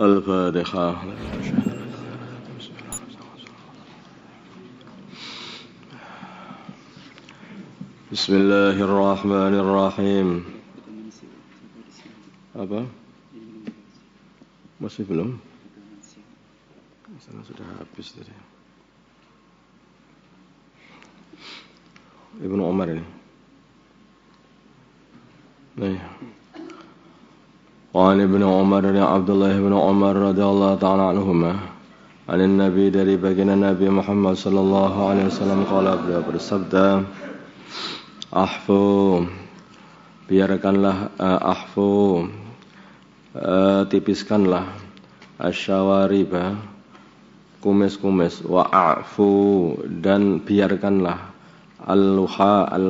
الفاتحة. بسم الله الرحمن الرحيم. Apa? Masih belum? Sana sudah habis tadi. Ibnu Umar ini. Nah. Wa Ibnu Umar dari Abdullah bin Umar radhiyallahu ta'ala anhuma. An Nabi dari baginda Nabi Muhammad sallallahu alaihi wasallam qala beliau bersabda, ahfu biarkanlah tipiskanlah asyawariba kumis-kumis wa a'fu dan biarkanlah al-liha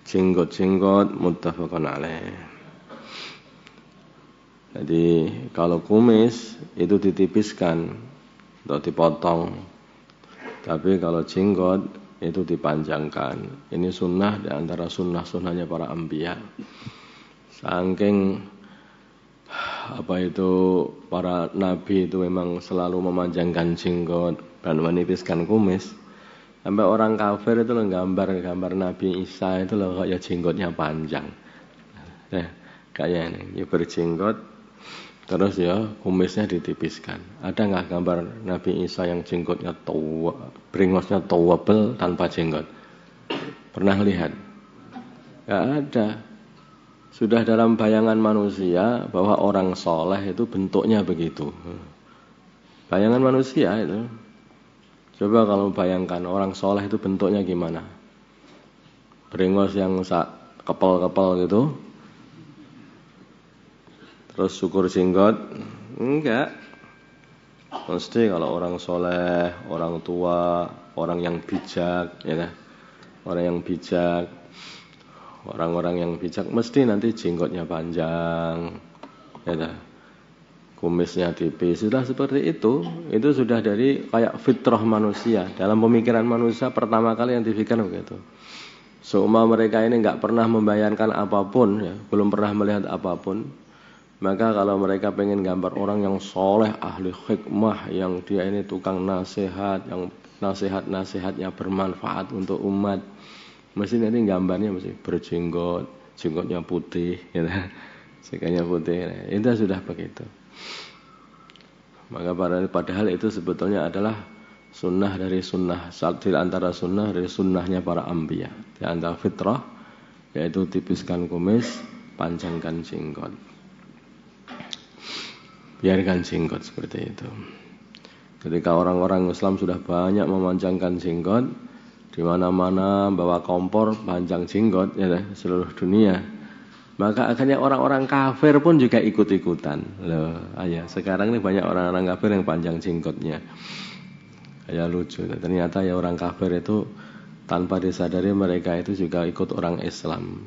jenggot-jenggot muttafaqun alaih. Jadi kalau kumis itu ditipiskan atau dipotong, tapi kalau jenggot itu dipanjangkan. Ini sunnah di antara sunnah-sunnahnya para anbiya. Saking para nabi itu memang selalu memanjangkan jenggot dan menipiskan kumis. Sampai orang kafir itu gambar Nabi Isa itu loh kayak jenggotnya panjang. Kayak ini, berjenggot terus ya kumisnya ditipiskan. Ada nggak gambar Nabi Isa yang jenggotnya tua, bringosnya towable tanpa jenggot? Pernah lihat? Nggak ada. Sudah dalam bayangan manusia bahwa orang soleh itu bentuknya begitu. Bayangan manusia itu. Coba kalau bayangkan orang soleh itu bentuknya gimana? Bringos yang kepel-kepel gitu. Terus syukur jenggot? Enggak. Mesti kalau orang soleh, orang tua, orang yang bijak, ya kan? Orang-orang yang bijak mesti nanti jenggotnya panjang, ya kan? Kumisnya tipis, sudah seperti itu sudah dari kayak fitrah manusia. Dalam pemikiran manusia pertama kali yang dipikirkan begitu. Seumpama mereka ini enggak pernah membayangkan apapun, ya, belum pernah melihat apapun, maka kalau mereka pengen gambar orang yang soleh, ahli hikmah, yang dia ini tukang nasihat, yang nasihatnya bermanfaat untuk umat, mesti nanti gambarnya mesti berjenggot, jenggotnya putih, gitu. Jenggotnya putih, itu sudah begitu. Maka padahal itu sebetulnya adalah sunnah dari sunnah, di antara sunnah dari sunnahnya para anbiya. Di antara fitrah yaitu tipiskan kumis, panjangkan jenggot. Biarkan jenggot seperti itu. Ketika orang-orang Islam sudah banyak memanjangkan jenggot, di mana-mana bawa kompor panjang jenggot, ya, seluruh dunia. Maka akhirnya orang-orang kafir pun juga ikut-ikutan. Loh, sekarang ini banyak orang-orang kafir yang panjang jenggotnya. Kayak lucu. Ternyata ya orang kafir itu tanpa disadari mereka itu juga ikut orang Islam.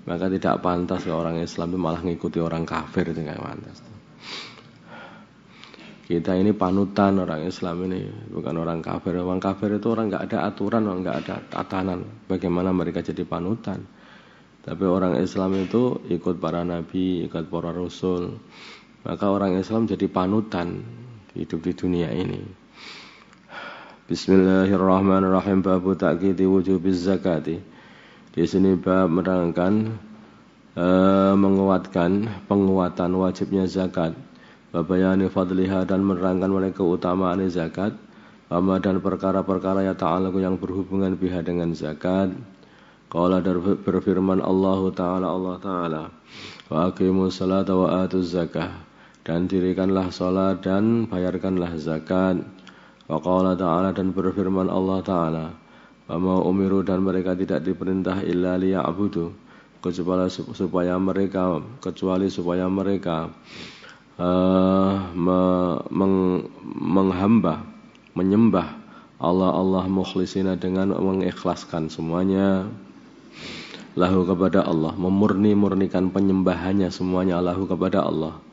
Maka tidak pantas ya orang Islam itu malah ngikuti orang kafir, itu enggak pantas. Kita ini panutan orang Islam ini, bukan orang kafir. Orang kafir itu orang enggak ada aturan, enggak ada tatanan bagaimana mereka jadi panutan. Tapi orang Islam itu ikut para nabi, ikut para rasul. Maka orang Islam jadi panutan hidup di dunia ini. Bismillahirrahmanirrahim. Babu ta'kidi wujubiz zakati. Di sini bab menerangkan menguatkan penguatan wajibnya zakat. Babayani fadliha dan menerangkan mengenai keutamaan zakat. Dan perkara-perkara yang berhubungan biha dengan zakat. Qala berfirman Allah Ta'ala wa aqimus salata wa atuz zakah, dan dirikanlah salat dan bayarkanlah zakat. Wa qala ta'ala dan berfirman Allah Ta'ala wa ma umiru dan mereka tidak diperintah illa liya'budu kecuali supaya mereka menyembah Allah mukhlisina dengan mengikhlaskan semuanya lahu kepada Allah, memurnikan penyembahannya semuanya lahu kepada Allah.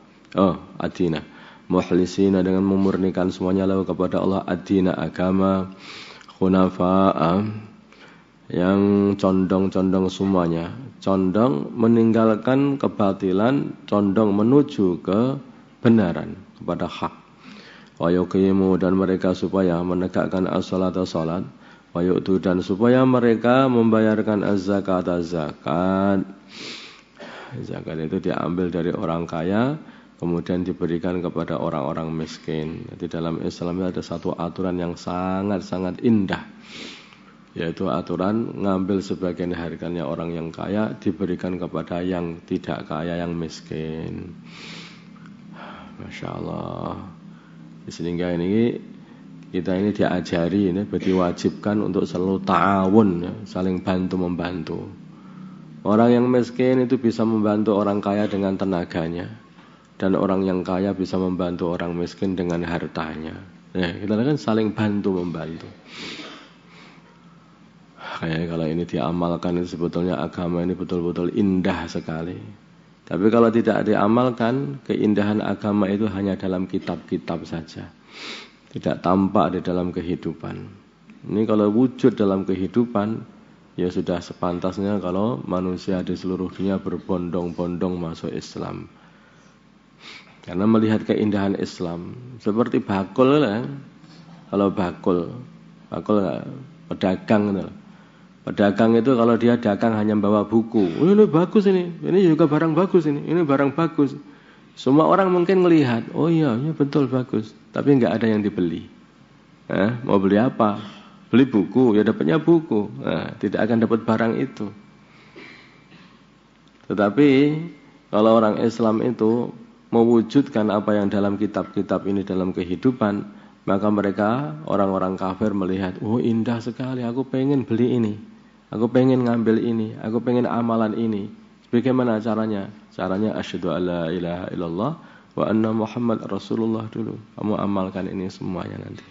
Adina mukhlisina dengan memurnikan semuanya lahu kepada Allah, adina agama, khunafa'a yang condong-condong semuanya, condong meninggalkan kebatilan, condong menuju kebenaran, kepada hak. Wa yuqimu, dan mereka supaya menegakkan as-salata salat, wa yu'tu, dan supaya mereka membayarkan az-zakat zakat. Zakat itu diambil dari orang kaya kemudian diberikan kepada orang-orang miskin. Jadi dalam Islam itu ada satu aturan yang sangat-sangat indah, yaitu aturan ngambil sebagian harganya orang yang kaya diberikan kepada yang tidak kaya, yang miskin. Masya Allah. Sehingga ini kita ini diajari, ini diwajibkan untuk selalu ta'awun, ya, saling bantu-membantu. Orang yang miskin itu bisa membantu orang kaya dengan tenaganya, dan orang yang kaya bisa membantu orang miskin dengan hartanya. Ya, kita kan saling bantu-membantu. Kayak kalau ini diamalkan, itu sebetulnya agama ini betul-betul indah sekali. Tapi kalau tidak diamalkan, keindahan agama itu hanya dalam kitab-kitab saja, tidak tampak di dalam kehidupan. Ini kalau wujud dalam kehidupan, ya sudah sepantasnya kalau manusia di seluruh dunia berbondong-bondong masuk Islam. Karena melihat keindahan Islam, seperti bakul lah. Kalau bakul pedagang gitu. Pedagang itu kalau dia dagang hanya bawa buku, oh, ini bagus ini juga barang bagus ini barang bagus. Semua orang mungkin melihat, oh iya betul bagus, tapi nggak ada yang dibeli. Mau beli apa? Beli buku, ya dapatnya buku. Tidak akan dapat barang itu. Tetapi kalau orang Islam itu mewujudkan apa yang dalam kitab-kitab ini dalam kehidupan, maka mereka, orang-orang kafir melihat, oh indah sekali, aku pengen beli ini, aku pengen ngambil ini, aku pengen amalan ini. Bagaimana caranya? Caranya asyhadu alla ilaha illallah wa anna Muhammad Rasulullah dulu. Kamu amalkan ini semuanya nanti.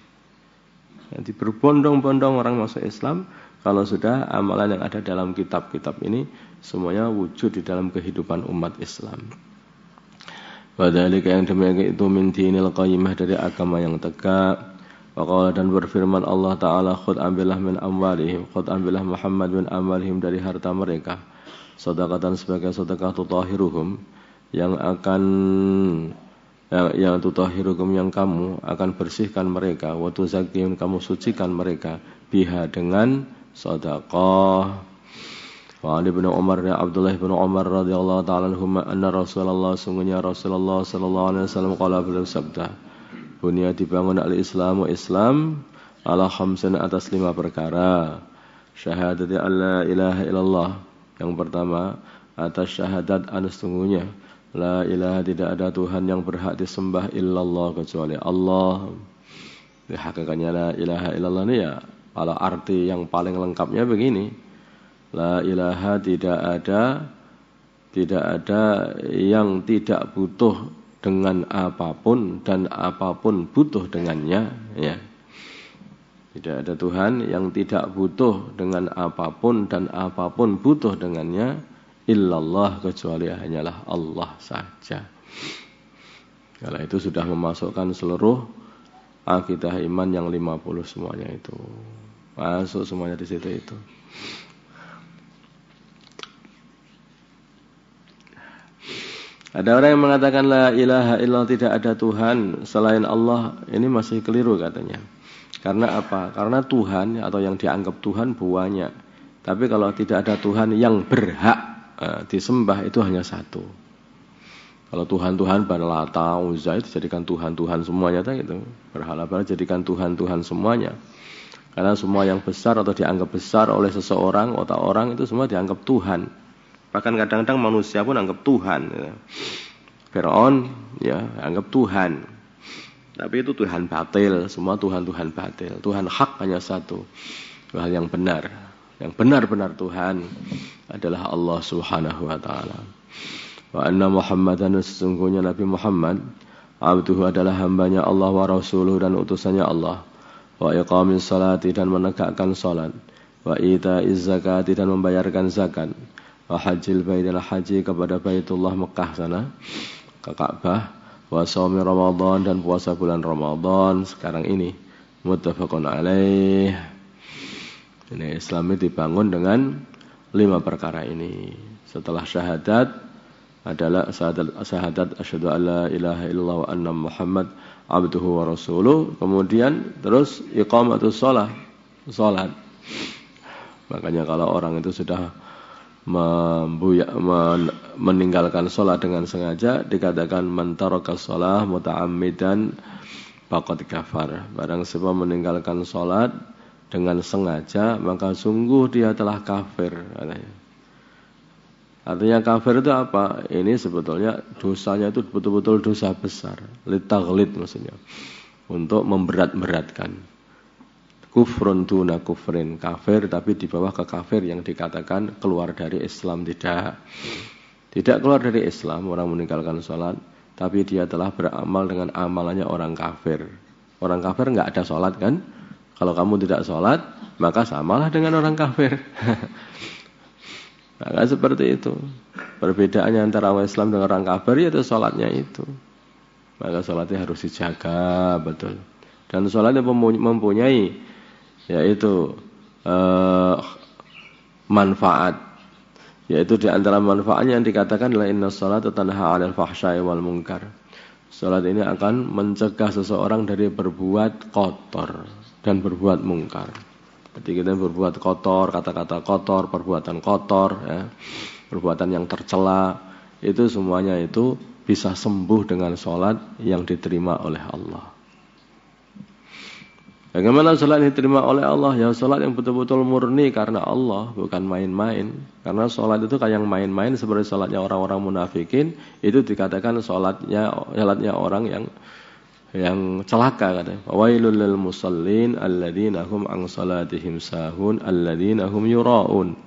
Nanti berbondong-bondong orang masuk Islam kalau sudah amalan yang ada dalam kitab-kitab ini semuanya wujud di dalam kehidupan umat Islam. Wadhalika, yang demikian itu min dinil qayyimah, dari agama yang tegak. Waqala, dan berfirman Allah Ta'ala, khud ambillah min amwalihim, khud ambillah Muhammad min amwalihim, dari harta mereka, sedekatan, sebagai sedekah, tutahiruhum, yang akan yang tutahiruhum, yang kamu akan bersihkan mereka, wa tuzakkihim, kamu sucikan mereka, biha, dengan sedekah. Wa Ibnu Umar, ya Abdullah bin Umar radhiyallahu ta'ala anhuma, anna Rasulullah, sungguhnya Rasulullah sallallahu alaihi wasallam, qala, beliau sabda, bunya, dibangun al-Islamu, Islam, ala khamsin, atas 5 perkara. Syahadati alla ilaha illallah, yang pertama atas syahadat sesungguhnya la ilaha, tidak ada Tuhan yang berhak disembah illallah, kecuali Allah. Hakikatnya la ilaha illallah ini ya, kalau arti yang paling lengkapnya begini, la ilaha, tidak ada yang tidak butuh dengan apapun dan apapun butuh dengannya, ya. Tidak ada Tuhan yang tidak butuh dengan apapun dan apapun butuh dengannya, illallah, kecuali hanyalah Allah saja. Kalau itu sudah memasukkan seluruh akidah iman yang 50 semuanya itu. Masuk semuanya di situ itu. Ada orang yang mengatakan la ilaha illallah, tidak ada Tuhan selain Allah, ini masih keliru katanya. Karena apa? Karena Tuhan atau yang dianggap Tuhan banyak. Tapi kalau tidak ada Tuhan yang berhak disembah, itu hanya satu. Kalau Tuhan-Tuhan Lata, Uzza itu jadikan Tuhan-Tuhan semuanya gitu. Berhala-berhala jadikan Tuhan-Tuhan semuanya. Karena semua yang besar atau dianggap besar oleh seseorang, otak orang, itu semua dianggap Tuhan. Bahkan kadang-kadang manusia pun anggap Tuhan. Ya. Fir'aun ya anggap Tuhan. Tapi itu Tuhan batil, semua Tuhan-Tuhan batil. Tuhan hak hanya satu. Tuhan yang benar. Yang benar-benar Tuhan adalah Allah Subhanahu wa taala. Wa anna Muhammadan, sesungguhnya Nabi Muhammad, abduhu, adalah hambanya Allah, wa rasuluhu, dan utusannya Allah. Wa iqamis salati, dan menegakkan salat. Wa ita'iz zakati, dan membayarkan zakat. Wa hajjil bait, dan haji kepada Baitullah Mekah sana, ke Ka'bah. Wa shaumi Ramadan, dan puasa bulan Ramadan sekarang ini. Muttafaqun alaih. Ini Islam dibangun dengan 5 perkara ini. Setelah syahadat adalah syahadat asyhadu alla ilaha illallah wa anna Muhammad abduhu wa rasuluh. Kemudian terus iqamatus salat. Makanya kalau orang itu sudah meninggalkan salat dengan sengaja dikatakan man taraka shalah muta'ammidan faqad kafar. Barang siapa meninggalkan salat dengan sengaja maka sungguh dia telah kafir katanya. Artinya kafir itu apa? Ini sebetulnya dosanya itu betul-betul dosa besar. Litaghlid maksudnya. Untuk memberat-beratkan. Kufrun duna kufrin. Kafir tapi di bawah kekafir yang dikatakan keluar dari Islam. Tidak keluar dari Islam orang meninggalkan sholat. Tapi dia telah beramal dengan amalannya orang kafir. Orang kafir enggak ada sholat kan? Kalau kamu tidak sholat maka samalah dengan orang kafir. Maka seperti itu. Perbedaannya antara orang Islam dengan orang kafir yaitu sholatnya itu. Maka sholatnya harus dijaga betul. Dan sholatnya mempunyai yaitu manfaat. Yaitu di antara manfaatnya yang dikatakan adalah inna sholata tanha 'anil fahsya'i wal munkar. Sholat ini akan mencegah seseorang dari berbuat kotor dan berbuat mungkar. Jadi kita berbuat kotor, kata-kata kotor, perbuatan kotor, ya, perbuatan yang tercela, itu semuanya itu bisa sembuh dengan sholat yang diterima oleh Allah. Bagaimana sholat yang diterima oleh Allah? Ya sholat yang betul-betul murni karena Allah, bukan main-main. Karena sholat itu kayak yang main-main seperti sholatnya orang-orang munafikin, itu dikatakan sholatnya orang yang celaka katanya. Wailul lil musallin alladzina hum an salatihim sahun alladzina hum yuraun.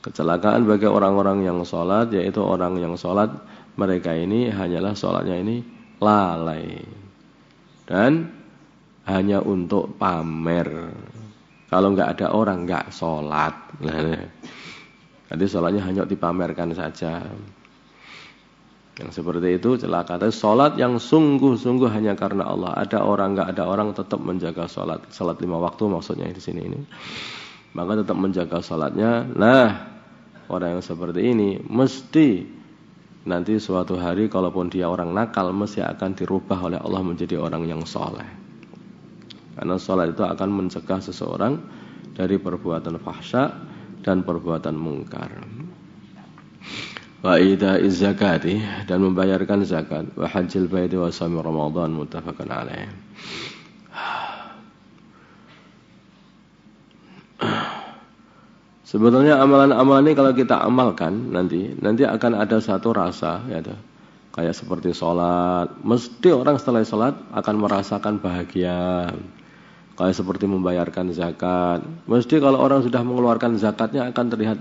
Kecelakaan bagi orang-orang yang salat, yaitu orang yang salat mereka ini hanyalah salatnya ini lalai dan hanya untuk pamer. Kalau enggak ada orang enggak salat. Jadi salatnya hanya dipamerkan saja. Yang seperti itu celaka. Tapi sholat yang sungguh-sungguh hanya karena Allah. Ada orang, enggak ada orang tetap menjaga sholat. Sholat 5 waktu maksudnya di sini ini. Maka tetap menjaga sholatnya. Nah, orang yang seperti ini mesti nanti suatu hari kalaupun dia orang nakal mesti akan dirubah oleh Allah menjadi orang yang soleh. Karena sholat itu akan mencegah seseorang dari perbuatan fahsya dan perbuatan mungkar. Wa ida'iz zakati dan membayarkan zakat wa hajjil baiti wa shaum Ramadan muttafaqun alaih. Sebetulnya amalan-amalan ini kalau kita amalkan nanti akan ada satu rasa ya, kayak seperti sholat. Mesti orang setelah sholat akan merasakan bahagia. Kayak seperti membayarkan zakat. Mesti kalau orang sudah mengeluarkan zakatnya akan terlihat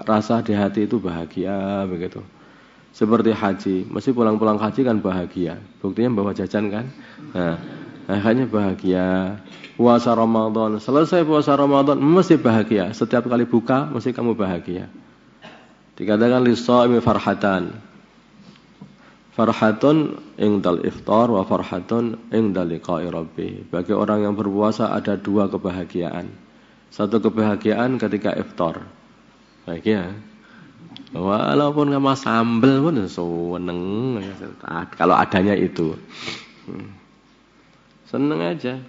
rasa di hati itu bahagia begitu. Seperti haji, mesti pulang-pulang haji kan bahagia. Buktinya bawa jajan kan. Nah, akhirnya bahagia. Puasa Ramadan, selesai puasa Ramadan mesti bahagia. Setiap kali buka mesti kamu bahagia. Dikatakan lis-shaimi farhatan. Farhatun indal iftar wa farhatun indal liqa'i rabbih. Bagi orang yang berpuasa ada 2 kebahagiaan. Satu kebahagiaan ketika iftar. Bahagia. Walaupun sama sambel pun seneng. Kalau adanya itu. Seneng aja.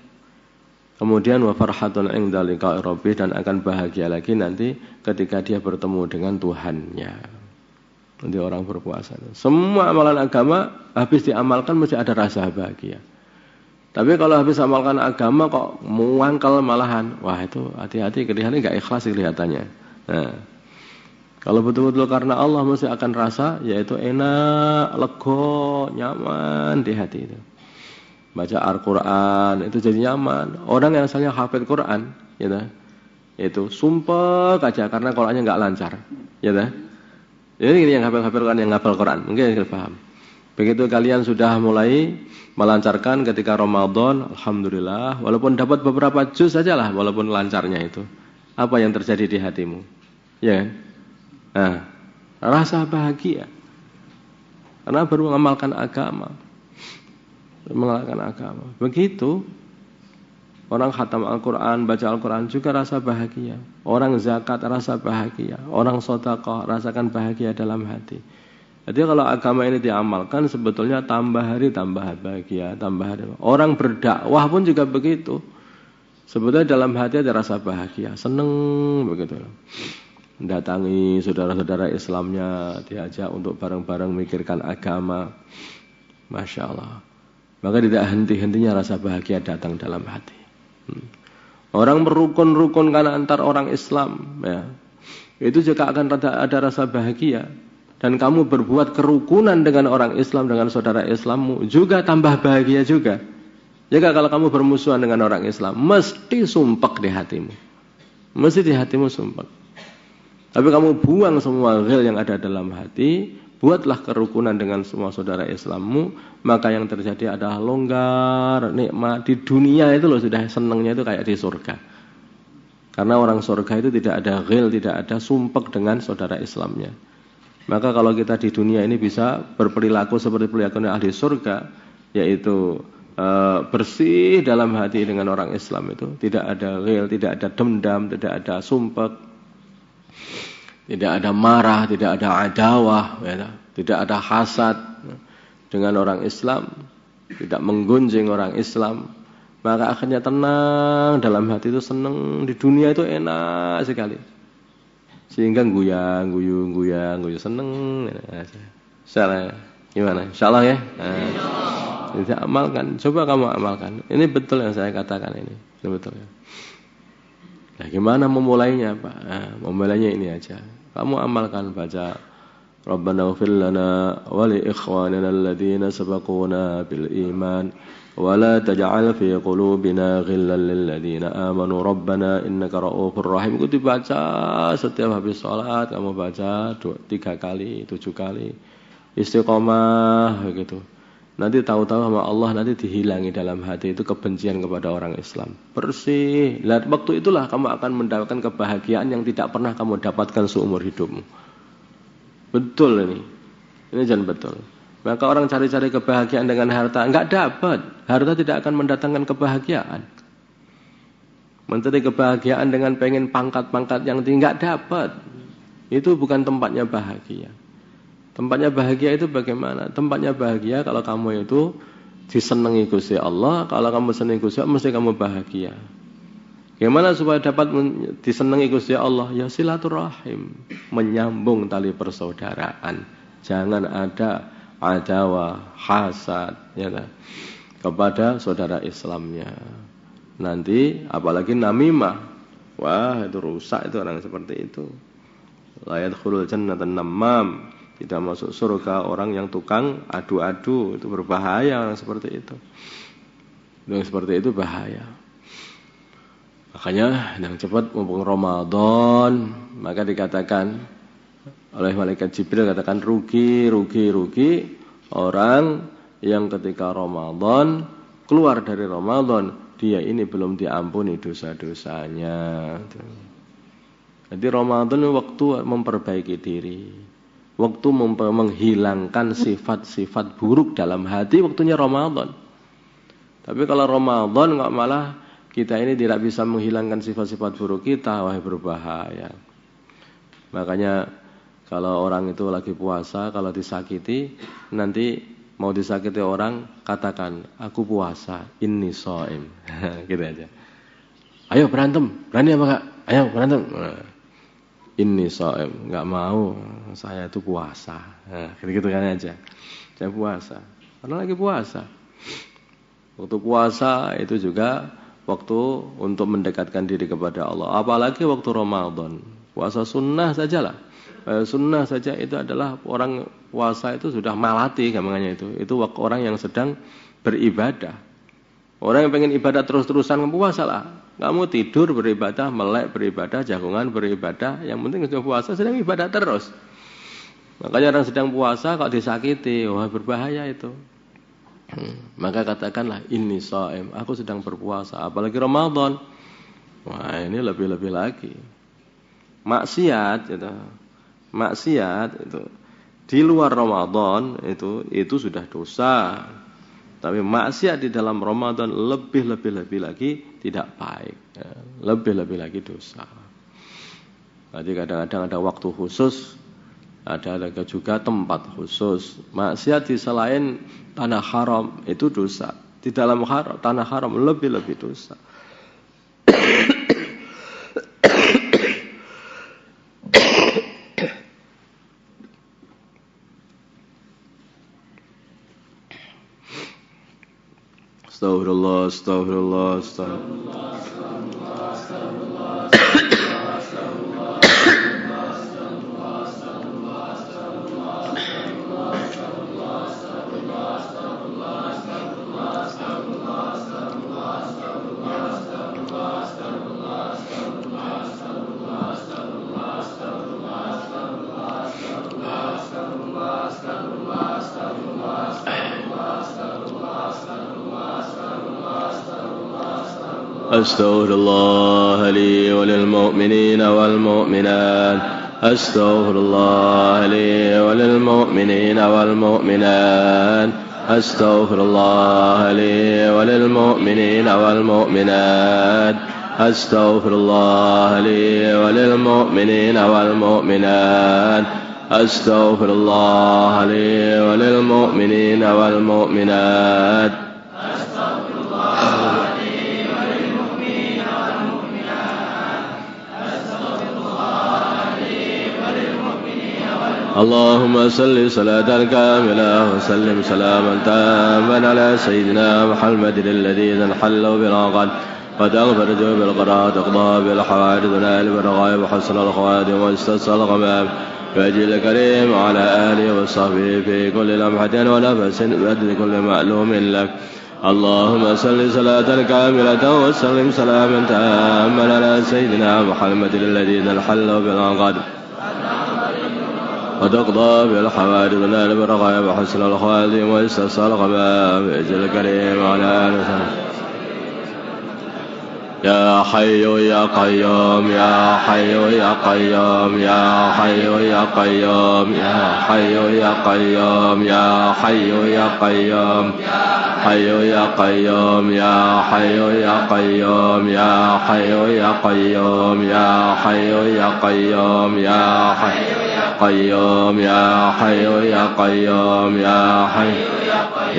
Kemudian wa farhatun indal liqa'i rabbih, dan akan bahagia lagi nanti ketika dia bertemu dengan Tuhannya. Nanti orang berpuasa. Semua amalan agama habis diamalkan mesti ada rasa bahagia. Tapi kalau habis amalkan agama kok muangkel malahan, wah itu hati-hati, kelihatannya enggak ikhlas kelihatannya. Nah, kalau betul-betul karena Allah mesti akan rasa yaitu enak, lega, nyaman di hati itu. Baca Al-Qur'an itu jadi nyaman. Orang yang asalnya hafal Quran, ya itu sumpah aja karena Qur'annya enggak lancar, ya Jadi yang hafal Quran, yang hafal Quran, mungkin kita paham. Begitu kalian sudah mulai melancarkan ketika Ramadan, alhamdulillah, walaupun dapat beberapa juz sajalah, walaupun lancarnya itu. Apa yang terjadi di hatimu? Ya kan? Nah, rasa bahagia. Karena baru mengamalkan agama. Mengamalkan agama. Begitu. Orang khatam Al-Quran, baca Al-Quran juga rasa bahagia. Orang zakat rasa bahagia. Orang sedekah rasakan bahagia dalam hati. Jadi kalau agama ini diamalkan sebetulnya tambah hari tambah bahagia, tambah hari. Orang berdakwah pun juga begitu. Sebetulnya dalam hati ada rasa bahagia, seneng begitu. Datangi saudara-saudara Islamnya, diajak untuk bareng-bareng mikirkan agama. Masya Allah. Maka tidak henti-hentinya rasa bahagia datang dalam hati. Orang merukun-rukunkan antar orang Islam, ya, itu juga akan ada rasa bahagia. Dan kamu berbuat kerukunan dengan orang Islam, dengan saudara Islammu, juga tambah bahagia juga. Jika kalau kamu bermusuhan dengan orang Islam, mesti sumpek di hatimu. Mesti di hatimu sumpek. Tapi kamu buang semua ghil yang ada dalam hati, buatlah kerukunan dengan semua saudara Islammu, maka yang terjadi adalah longgar, nikmat. Di dunia itu loh sudah senangnya itu kayak di surga. Karena orang surga itu tidak ada ghil, tidak ada sumpek dengan saudara Islamnya. Maka kalau kita di dunia ini bisa berperilaku seperti perilaku ahli surga, yaitu bersih dalam hati dengan orang Islam itu, tidak ada ghil, tidak ada dendam, tidak ada sumpek, tidak ada marah, tidak ada adawah, ya, tidak ada hasad dengan orang Islam, tidak menggunjing orang Islam, maka akhirnya tenang dalam hati itu, senang di dunia itu enak sekali, sehingga guyang, seneng. Insyaallah, gimana? Insyaallah ya. Jadi amalkan, coba kamu amalkan. Ini betul yang saya katakan ini betul ya. Nah, gimana memulainya, Pak? Nah, memulainya ini aja. Kamu amalkan, baca Rabbana ighfir lana wa li ikhwanina alladziina sabaquna bil iman wa la taj'al fi qulubina ghillan lil ladziina amanu rabbana innaka ra'ufur rahim. Itu dibaca setiap habis salat, kamu baca 3 kali, 7 kali. Istiqomah begitu. Nanti tahu-tahu sama Allah nanti dihilangi dalam hati itu kebencian kepada orang Islam. Bersih. Lihat waktu itulah kamu akan mendapatkan kebahagiaan yang tidak pernah kamu dapatkan seumur hidupmu. Betul ini. Ini jangan betul. Maka orang cari-cari kebahagiaan dengan harta, enggak dapat. Harta tidak akan mendatangkan kebahagiaan. Mencari kebahagiaan dengan pengen pangkat-pangkat yang tinggi, enggak dapat. Itu bukan tempatnya bahagia. Tempatnya bahagia itu bagaimana? Tempatnya bahagia kalau kamu itu disenangi Gusti Allah. Kalau kamu senangi Gusti Allah, mesti kamu bahagia. Bagaimana supaya dapat disenangi Gusti Allah? Ya silaturahim, menyambung tali persaudaraan. Jangan ada adawah, hasad, ya, kepada saudara Islamnya. Nanti apalagi namimah, wah itu rusak itu orang seperti itu. La yadkhulul jannatan namam. Tidak masuk surga orang yang tukang adu-adu, itu berbahaya orang seperti itu. Yang seperti itu bahaya. Makanya yang cepat mumpung Ramadan, maka dikatakan oleh malaikat Jibril, katakan rugi orang yang ketika Ramadan keluar dari Ramadan, dia ini belum diampuni dosa-dosanya. Jadi Ramadan waktu memperbaiki diri. Waktu menghilangkan sifat-sifat buruk dalam hati, waktunya Ramadan. Tapi kalau Ramadan nggak, malah kita ini tidak bisa menghilangkan sifat-sifat buruk kita, wah berbahaya. Makanya kalau orang itu lagi puasa, kalau disakiti, nanti mau disakiti orang, katakan, aku puasa, inni shaim. Gitu aja. Ayo berantem, berani apa enggak? Ayo berantem. Inni shaim, enggak mau, saya itu puasa. Nah, gitu kan aja. Saya puasa. Karena lagi puasa. Waktu puasa itu juga waktu untuk mendekatkan diri kepada Allah. Apalagi waktu Ramadan. Puasa sunnah sajalah. Sunnah saja itu adalah orang puasa itu sudah malati gampangannya itu. Itu orang yang sedang beribadah. Orang yang pengen ibadah terus-terusan puasa lah. Kamu tidur beribadah, melek beribadah, jagungan beribadah, yang penting sudah puasa sedang ibadah terus. Makanya orang sedang puasa kok disakiti, wah berbahaya itu. Maka katakanlah inni shaim, aku sedang berpuasa, apalagi Ramadan. Wah, ini lebih-lebih lagi. Maksiat itu. Maksiat itu di luar Ramadan itu sudah dosa. Tapi maksiat di dalam Ramadan lebih lagi tidak baik, ya. Lebih lagi dosa. Jadi kadang-kadang ada waktu khusus, ada juga tempat khusus. Maksiat di selain tanah haram itu dosa. Di dalam tanah haram lebih dosa. Astaghfirullah, astaghfirullah, astaghfirullah. أستغفر الله لي وللمؤمنين والمؤمنات أستغفر الله لي وللمؤمنين والمؤمنات أستغفر الله لي وللمؤمنين والمؤمنات أستغفر الله لي وللمؤمنين والمؤمنات أستغفر الله لي وللمؤمنين والمؤمنات اللهم صل صلاة كاملة وسلم سلاما تاما على سيدنا محمد الذين انحلوا بالعقد وتغفر جوب القراء تقضى بالحوادث ونال بالرغائب وحسن الخواتم واستسقى الغمام وجه الكريم وعلى آله وصحبه في كل لمحة ونفس بدل كل معلوم لك اللهم صل صلاة كاملة وسلم سلاما تاما على سيدنا محمد الذين انحلوا بالعقد وتقضى بالحوادث ونال بالرغائب وحسن الخواتم واستسقى الغمام وجه الكريم وعلى آله وصحبه يا حي يا قيوم يا حي يا قيوم يا حي يا قيوم يا حي يا قيوم يا حي يا قيوم حي يا قيوم يا حي يا قيوم يا حي يا قيوم يا حي يا قيوم يا حي قيوم يا حي يا قيوم يا حي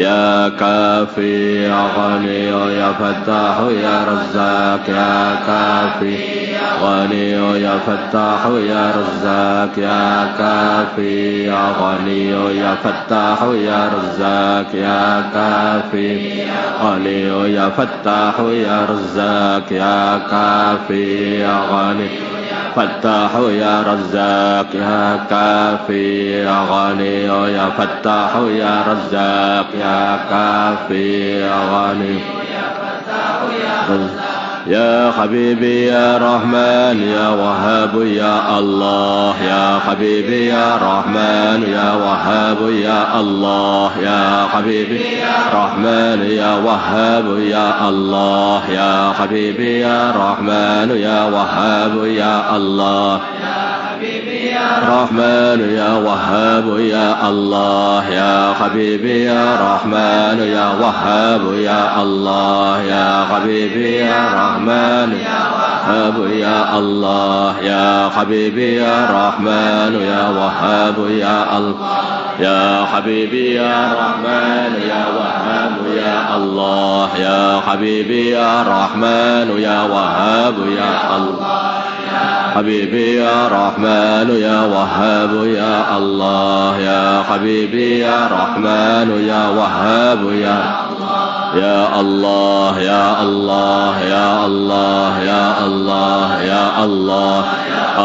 يا كافي يا غني يا فتاح يا رزاق يا كافي غني يا فتاح يا رزاق يا كافي يا غني يا فتاح يا رزاق يا كافي غني يا فتاح يا رزاق يا كافي يا غني فتاح يا رزاق يا كافي يا غني يا فتاح يا رزاق يا كافي يا غني يا حبيبي يا رحمن يا وهاب يا الله يا حبيبي يا رحمن يا وهاب يا الله يا حبيبي يا رحمن يا وهاب يا الله يا حبيبي يا رحمن يا وهاب يا الله رحمن يا وهاب يا الله يا حبيبي يا رحمن يا وهاب يا الله يا حبيبي يا رحمن يا وهاب يا الله يا حبيبي يا رحمن يا وهاب يا الله يا حبيبي يا رحمن يا وهاب يا الله يا حبيبي يا رحمن يا وهاب يا الله حبيبي يا رحمن يا وهاب يا الله يا حبيبي يا رحمن يا وهاب يا الله يا الله يا الله يا الله يا الله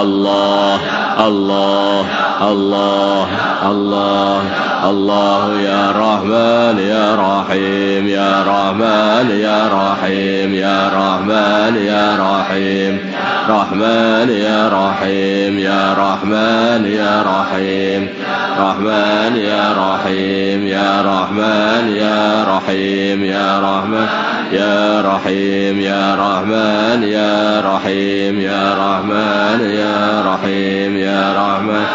الله الله الله الله الله يا رحمن يا رحيم يا رحمن يا رحيم يا رحمن يا رحيم رحمن يا رحيم يا رحمن يا رحيم رحمن يا رحيم يا رحمن يا رحيم يا رحمن يا رحيم يا رحمن يا رحيم يا رحمن يا رحيم يا رحمن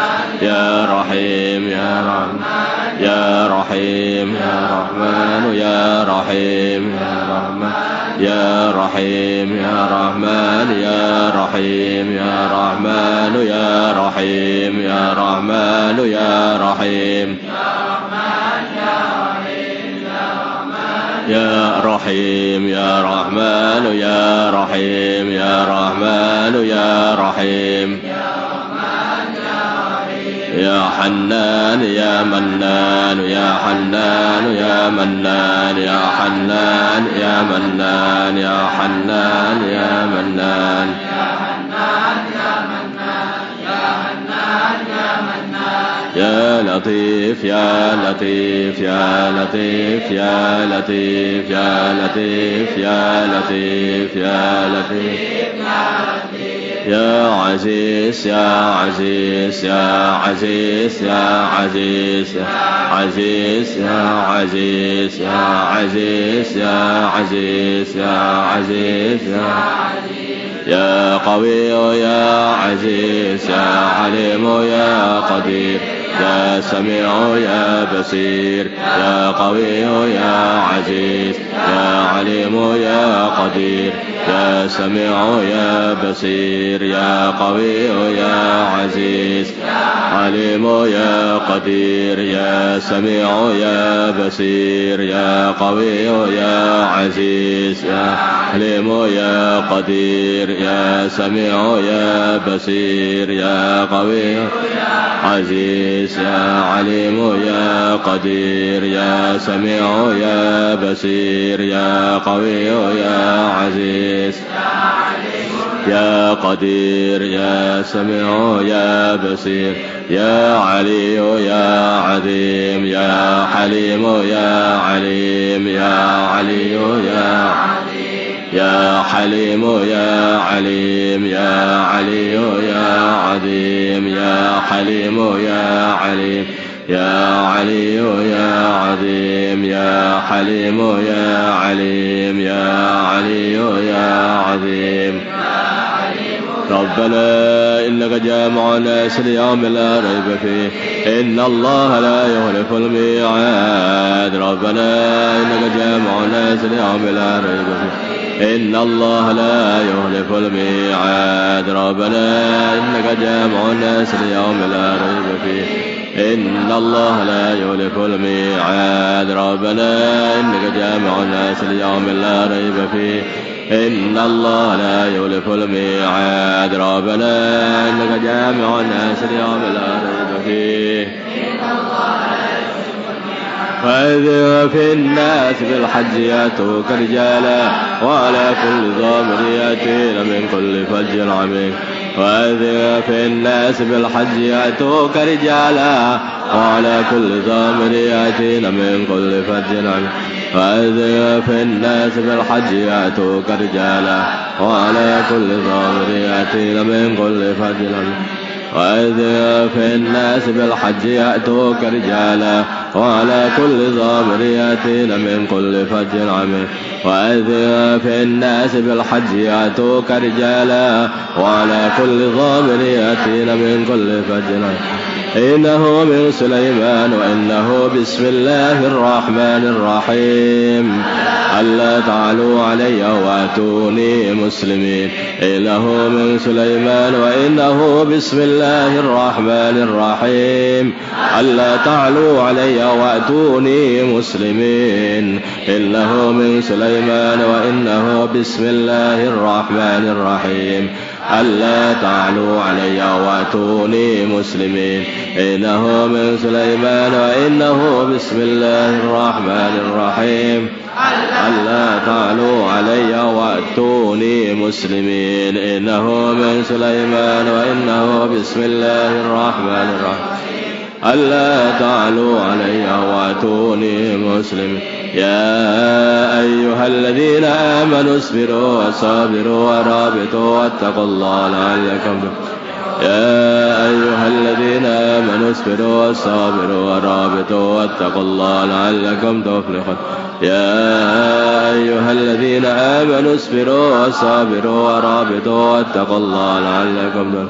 يا رحيم يا رحمن يا رحيم يا رحمن يا رحيم يا رحمن يا رحيم يا رحمن يا رحيم يا رحمن يا رحيم يا رحمن يا رحيم يا رحيم يا رحمن يا رحيم يا رحمن يا رحيم يا حنان يا منان يا حنان يا منان يا حنان يا منان يا حنان يا منان يا لطيف يا لطيف يا لطيف يا لطيف يا لطيف يا لطيف يا لطيف يا عزيز يا عزيز يا عزيز يا عزيز يا عزيز يا عزيز يا عزيز يا عزيز يا عزيز يا قوي يا عزيز يا عليم يا قدير يا سميع يا بصير يا قوي يا عزيز يا عليم يا قدير يا سميع يا بصير يا قوي يا عزيز عليم يا قدير يا سميع يا بصير يا قوي يا عزيز يا عليم يا قدير يا سميع يا بصير يا قوي عزيز يا عليم يا قدير يا سميع يا بصير يا قوي يا عزيز يا قدير يا سميع يا بصير يا علي يا عظيم يا حليم يا عليم يا علي يا يا حليم يا عليم يا علي يا عظيم يا حليم يا عليم يا علي يا عظيم يا حليم يا عليم يا علي يا عظيم ربنا إنك جامع الناس ليوم لا ريب فيه إن الله لا يخلف الميعاد ربنا إنك جامع الناس ليوم لا ريب فيه إن الله لا يخلف الميعاد ربنا إنك جامع الناس ليوم لا ريب فيه إن الله لا يخلف الميعاد ربنا إنك جامع الناس ليوم لا ريب فيه إن الله لا يخلف الميعاد ربنا إنك جامع الناس ليوم لا ريب فيه فأذن في الناس بالحج يأتوك رجالا وعلى كل ضامر يأتين من كل فج عميق وأذن في الناس بالحج يأتوك رجالا وعلى كل ضامر يأتين من كل فج عميق وأذن في الناس بالحج يأتوك رجالا وعلى كل ضامر يأتين من كل فج عميق وأذن في الناس بالحج يأتوك رجالا وعلى كل ضامر يأتين من كل فج عميق وأذن في الناس بالحج يأتوك رجالا وعلى كل ضامر يأتين من كل فج عميق إنه من سليمان وإنه بسم الله الرحمن الرحيم ألا تعلوا علي وأتوني مسلمين إنه من سليمان وإنه بسم الله الرحمن الرحيم ألا تعلوا علي وأتوني مسلمين إنه من سليمان وإنه بسم الله الرحمن الرحيم ألا تعلوا علي وأتوني مسلمين إنه من سليمان وإنه بسم الله الرحمن الرحيم ألا تعلوا علي وأتوني مسلمين إنه من سليمان وإنه بسم الله الرحمن الرحيم ألا تعلوا علي وأتوني مسلمين يا أيها الذين آمنوا اصبروا وصابروا ورابطوا واتقوا الله لعلكم يا أيها الذين آمنوا اصبروا وصابروا ورابطوا واتقوا الله لعلكم تفلحون يا أيها الذين آمنوا اصبروا وصابروا ورابطوا واتقوا الله لعلكم تفلحون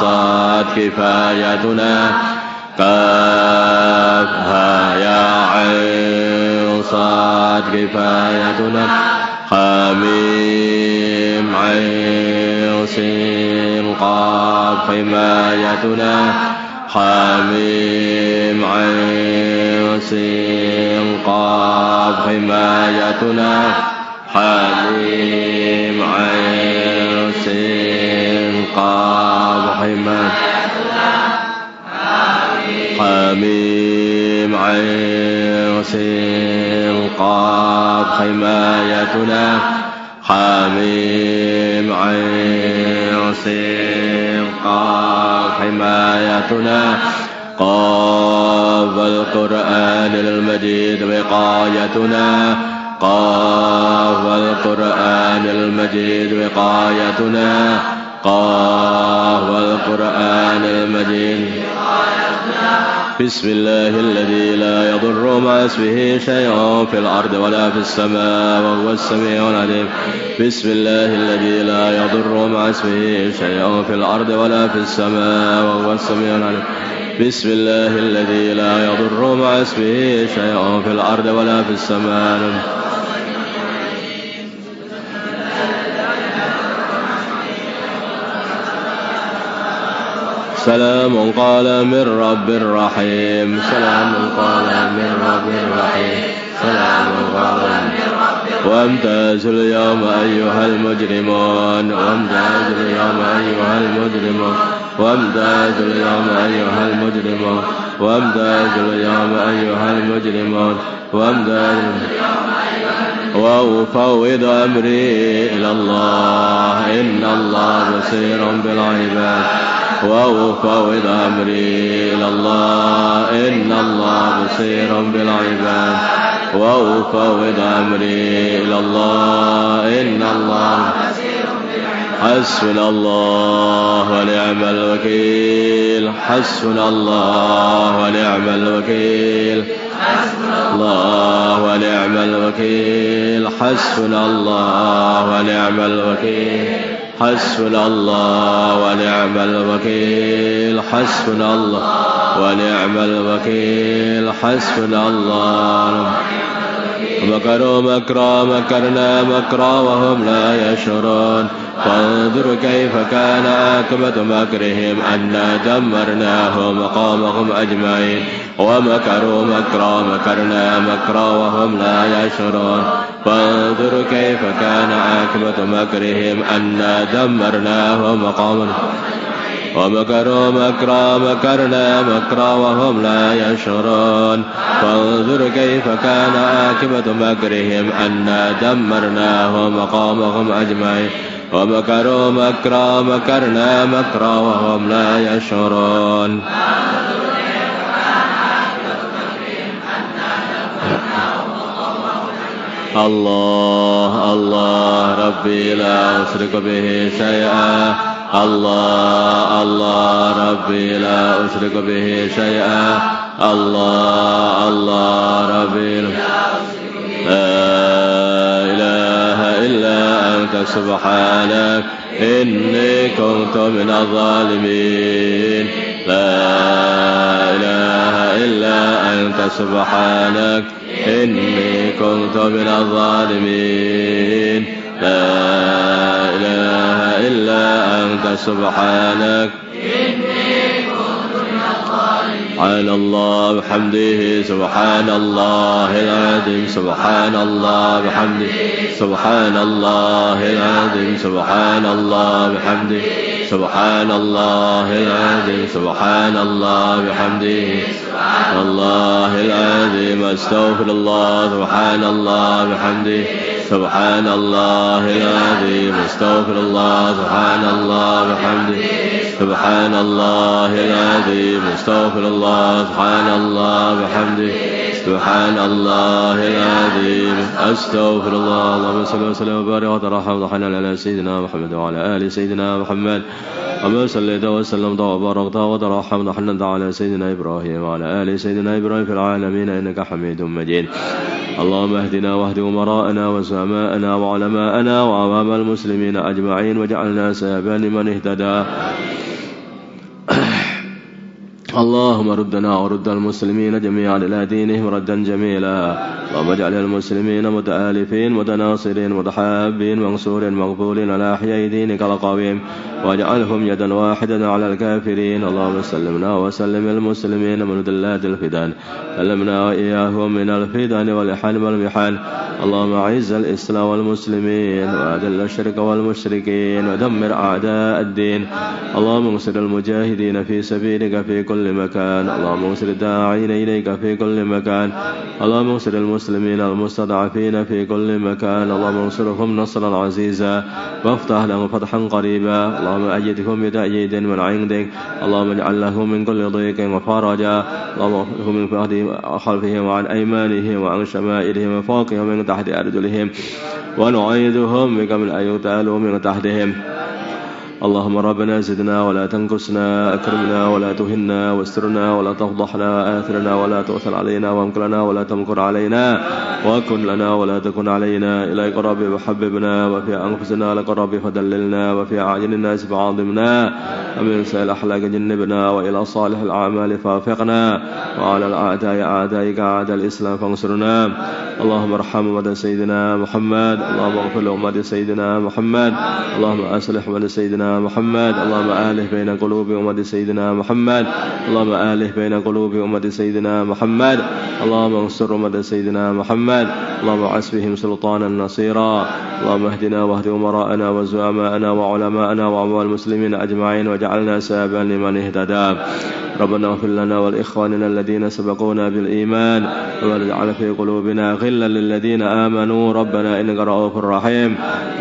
صاد كفايتنا كاف ها يا عين صاد كفايتنا حميم عين سين قاف حمايتنا حميم عين سين قاف حمايتنا حميم عين سين قاف حمايتنا حميم عين سين قاف حمايتنا حميم عين سين قاف حمايتنا قاف القرآن المجيد وقايتنا قاف القرآن المجيد وقايتنا قاف القرآن المجيد بسم الله الذي لا يضر مع اسمه شيء في الأرض ولا في السماء وهو السميع العليم بسم الله الذي لا يضر مع اسمه شيء في الأرض ولا في السماء وهو السميع العليم بسم الله الذي لا يضر مع اسمه شيء في الأرض ولا في السماء سلام قال من رب رحيم سلام قال من رب رحيم سلام قال وامتازوا اليوم أيها المجرمون وامتازوا اليوم أيها المجرمون وامتازوا اليوم أيها المجرمون وامتازوا اليوم أيها المجرمون وأفوض أمري إلى الله إن الله بصير بالعباد وأفوض أمري إلى الله إن الله بصير بالعباد وأفوض أمري إلى الله إن الله حسبنا الله ونعم الوكيل حسبنا الله ونعم الوكيل حسبنا الله ونعم الوكيل حسبنا الله ونعم الوكيل حسبنا الله ونعم الوكيل حسبنا الله ونعم الوكيل حسبنا الله مكروا مكرا مكرنا مكرا وهم لا يشعرون فانظر كيف كان عاقبة مكرهم أنا دمرناهم وقومهم أجمعين ومكروا مكرا مكرنا مكرا وهم لا يشعرون فانظر كيف كان عاقبة مكرهم أنا دمرناهم وقومهم ومكروا مكرا مكرنا مكرا وهم لا يشعرون فانظر كيف كان عاقبة مكرهم أنا دمرناهم وقومهم أجمعين ومكروا مكرا مكرنا مكرا وهم لا يشعرون الله الله ربي لا أشرك به شيئا الله الله ربي لا أشرك به شيئا الله الله ربي لا إله إلا أنت سبحانك إني كنت من الظالمين لا إله إلا أنت سبحانك إني كنت من الظالمين لا إله إلا أنت سبحانك إني كنت من الظالمين سبحان الله بحمده سبحان الله العظيم سبحان الله بحمده سبحان الله العظيم سبحان الله بحمده سبحان الله العظيم سبحان الله بحمده سبحان الله العظيم استغفر الله سبحان الله بحمده سبحان الله العظيم استغفر الله سبحان الله بحمده سبحان الله العظيم استغفر الله سبحان الله بحمده سبحان الله العظيم استغفر الله. اللهم صل وسلم وبارك وترحم وتحنن على سيدنا محمد وعلى آل سيدنا محمد وما صليت وسلمت وباركت وترحمت وحننت على سيدنا إبراهيم وعلى آل سيدنا إبراهيم في العالمين إنك حميد مجيد. اللهم اهدنا واهد أمراءنا وسماءنا وعلماءنا وعوام المسلمين أجمعين واجعلنا سببا لمن اهتدى اللهم ردنا ورد المسلمين جميعا إلى دينهم ردا جميلا. اللهم اجعل المسلمين متآلفين متناصرين متحابين منصورين مقبولين على أحياء دينك القويم، واجعلهم يدا واحدة على الكافرين. اللهم سلمنا وسلم المسلمين من ذلات الفتن، سلمنا وإياهم من الفتن والإحن والمحن. اللهم أعز الإسلام والمسلمين وأذل الشرك والمشركين ودمر أعداء الدين. اللهم انصر المجاهدين في سبيلك في كل مكان. اللهم انصر الداعين إليك في كل مكان. اللهم انصر المسلمين المستضعفين في كل مكان. اللهم انصرهم نصرا عزيزا وافتح لهم فتحا قريبا. اللهم أيدهم بتأييد من عندك. اللهم اجعل لهم من كل ضيق وفرجا. اللهم اغفرهم من خلفهم وعن أيمانهم وعن شمائلهم وفوقهم من تحت أرجلهم، ونعيدهم بك من أن يغتالوا من تحتهم. اللهم ربنا زدنا ولا تنقصنا، أكرمنا ولا تهنا، واسترنا ولا تفضحنا، آثرنا ولا تؤثر علينا، وامكرنا ولا تمكر علينا، وكن لنا ولا تكن علينا. إليك ربي وحببنا، وفي أنفسنا لك ربي فدللنا، وفي أعين الناس فعظمنا، ومن سائر الأخلاق جنبنا، وإلى صالح الأعمال فافقنا، وعلى الأعداء أعدائك أعداء الإسلام فانصرنا. اللهم ارحم أمة سيدنا محمد. اللهم اغفر لأمة سيدنا محمد. اللهم أصلح أمة سيدنا محمد. اللهم آله بين قلوب أمة سيدنا محمد. اللهم آله بين قلوب أمة سيدنا محمد. اللهم انصر أمة سيدنا محمد. اللهم عسبهم سلطانا نصيرا. اللهم اهدنا واهد أمراءنا وزعماءنا وعلماءنا وعموم المسلمين أجمعين، واجعلنا سابا لمن اهتدى. ربنا اغفر لنا والإخواننا الذين سبقونا بالإيمان، ولا تجعل في قلوبنا غلا للذين آمنوا ربنا إنك رؤوف رحيم.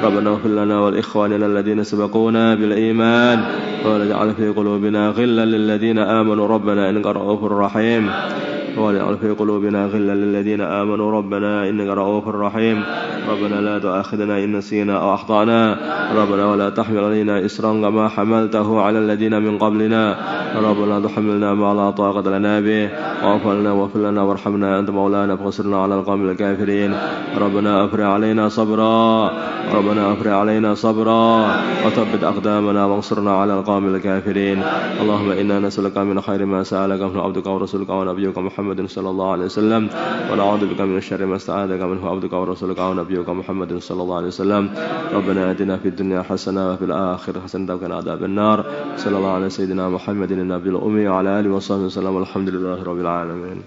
ربنا اغفر لنا والإخواننا الذين سبقونا بالإيمان، ولا تجعل في قلوبنا غلا للذين آمنوا ربنا إنك رؤوف رحيم. ولا في قلوبنا غلا للذين آمنوا ربنا إنك رؤوف رحيم. ربنا لا تؤاخذنا إن نسينا أو أخطأنا. ربنا ولا تحمل علينا إصرا كما حملته على الذين من قبلنا. ربنا لا تحملنا ما لا طاقة لنا به، واعف عنا واغفر لنا وارحمنا أنت مولانا فانصرنا على القوم الكافرين. ربنا أفرغ علينا صبرا. ربنا أفرغ علينا صبرا وثبت أقدامنا وانصرنا على القوم الكافرين. اللهم إنا نسألك من خير ما سألك من عبدك ورسولك ونبيك محمد صلى الله عليه وسلم، ونعوذ بك من الشر ما استعاذك منه عبدك ورسولك ونبيك محمد صلى الله عليه وسلم. ربنا آتنا في الدنيا حسنة وفي الآخرة حسنة وقنا عذاب النار. صلى الله على سيدنا محمد النبي الأمي وعلى آله وصحبه وسلم. الحمد لله رب العالمين.